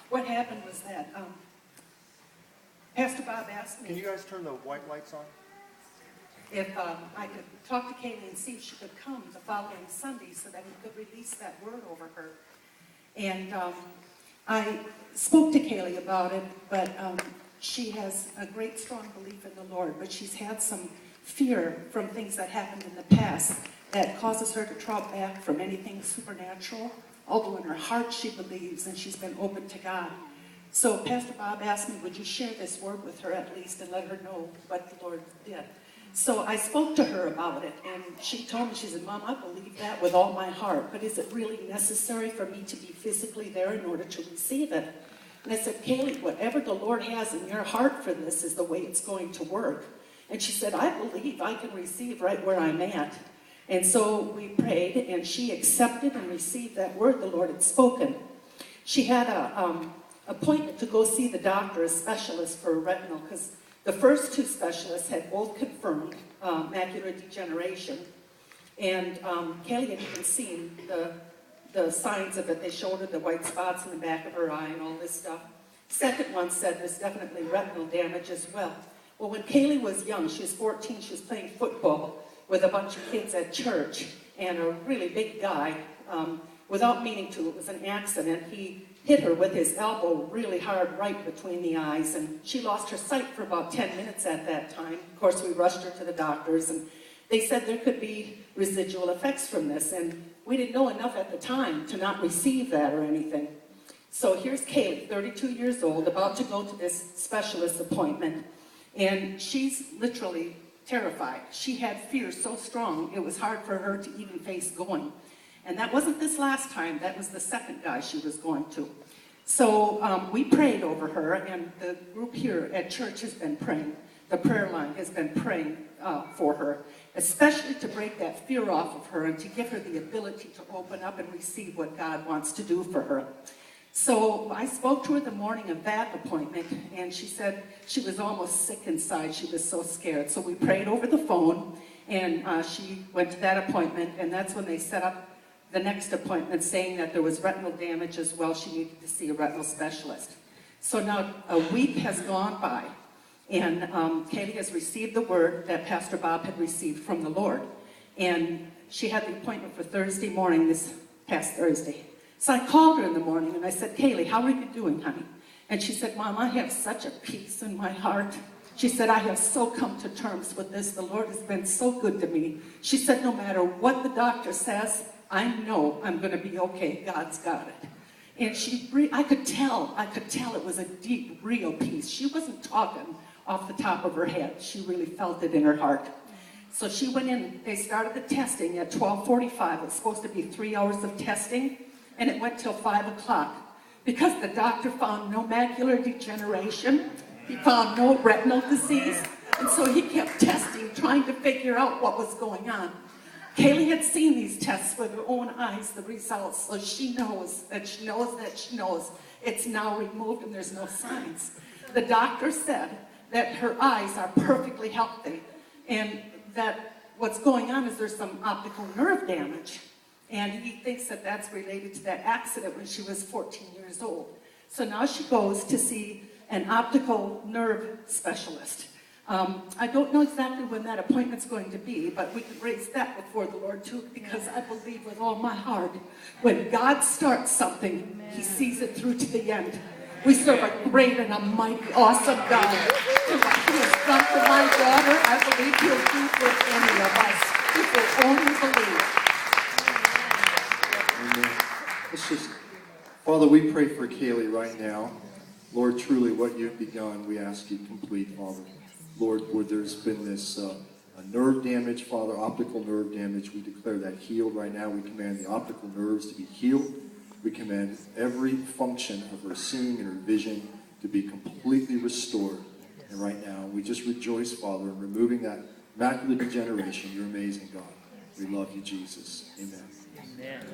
What happened was that Pastor Bob asked Can me you guys turn the white lights on? if I could talk to Kaly and see if she could come the following Sunday so that we could release that word over her. And I spoke to Kaly about it, but she has a great strong belief in the Lord, but she's had some fear from things that happened in the past that causes her to draw back from anything supernatural, although in her heart she believes and she's been open to God. So Pastor Bob asked me, would you share this word with her at least and let her know what the Lord did? So I spoke to her about it, and she told me, she said, Mom, I believe that with all my heart, but is it really necessary for me to be physically there in order to receive it? And I said, Kaly, whatever the Lord has in your heart for this is the way it's going to work. And she said, I believe I can receive right where I'm at. And so we prayed, and she accepted and received that word the Lord had spoken. She had an appointment to go see the doctor, a specialist for retinal, because the first two specialists had both confirmed macular degeneration. And Kaly had even seen the signs of it. They showed her the white spots in the back of her eye and all this stuff. Second one said there's definitely retinal damage as well. Well, when Kaly was young, she was 14, she was playing football with a bunch of kids at church, and a really big guy, without meaning to, it was an accident, he hit her with his elbow really hard right between the eyes, and she lost her sight for about 10 minutes at that time. Of course, we rushed her to the doctors, and they said there could be residual effects from this, and we didn't know enough at the time to not receive that or anything. So here's Kaly, 32 years old, about to go to this specialist appointment, and she's literally terrified. She had fear so strong, it was hard for her to even face going. And that wasn't this last time, that was the second guy she was going to. So we prayed over her, and the group here at church has been praying. The prayer line has been praying for her, especially to break that fear off of her and to give her the ability to open up and receive what God wants to do for her. So I spoke to her the morning of that appointment, and she said she was almost sick inside. She was so scared. So we prayed over the phone, and she went to that appointment, and that's when they set up the next appointment, saying that there was retinal damage as well. She needed to see a retinal specialist. So now a week has gone by, and Kaly has received the word that Pastor Bob had received from the Lord. And she had the appointment for Thursday morning, this past Thursday. So I called her in the morning and I said, Kaly, how are you doing, honey? And she said, Mom, I have such a peace in my heart. She said, I have so come to terms with this. The Lord has been so good to me. She said, no matter what the doctor says, I know I'm going to be okay. God's got it. And I could tell it was a deep, real peace. She wasn't talking off the top of her head. She really felt it in her heart. So she went in, they started the testing at 12:45. It was supposed to be 3 hours of testing, and it went till 5 o'clock. Because the doctor found no macular degeneration, he found no retinal disease, and so he kept testing, trying to figure out what was going on. Kaly had seen these tests with her own eyes, the results, so she knows that she knows that she knows it's now removed and there's no signs. The doctor said that her eyes are perfectly healthy, and that what's going on is there's some optical nerve damage. And he thinks that that's related to that accident when she was 14 years old. So now she goes to see an optical nerve specialist. I don't know exactly when that appointment's going to be, but we can raise that before the Lord too, because I believe with all my heart, when God starts something, He sees it through to the end. We serve a great and a mighty, awesome God. And what He has done for my daughter, I believe He'll do for any of us. If we'll only believe. Amen. Let's just, Father, we pray for Kaly right now. Lord, truly what you've begun, we ask you complete, Father. Lord, where there's been this a nerve damage, Father, optical nerve damage, we declare that healed right now. We command the optical nerves to be healed. We command every function of her seeing and her vision to be completely restored. And right now, we just rejoice, Father, in removing that macular degeneration. You're amazing, God. We love you, Jesus. Amen. Amen.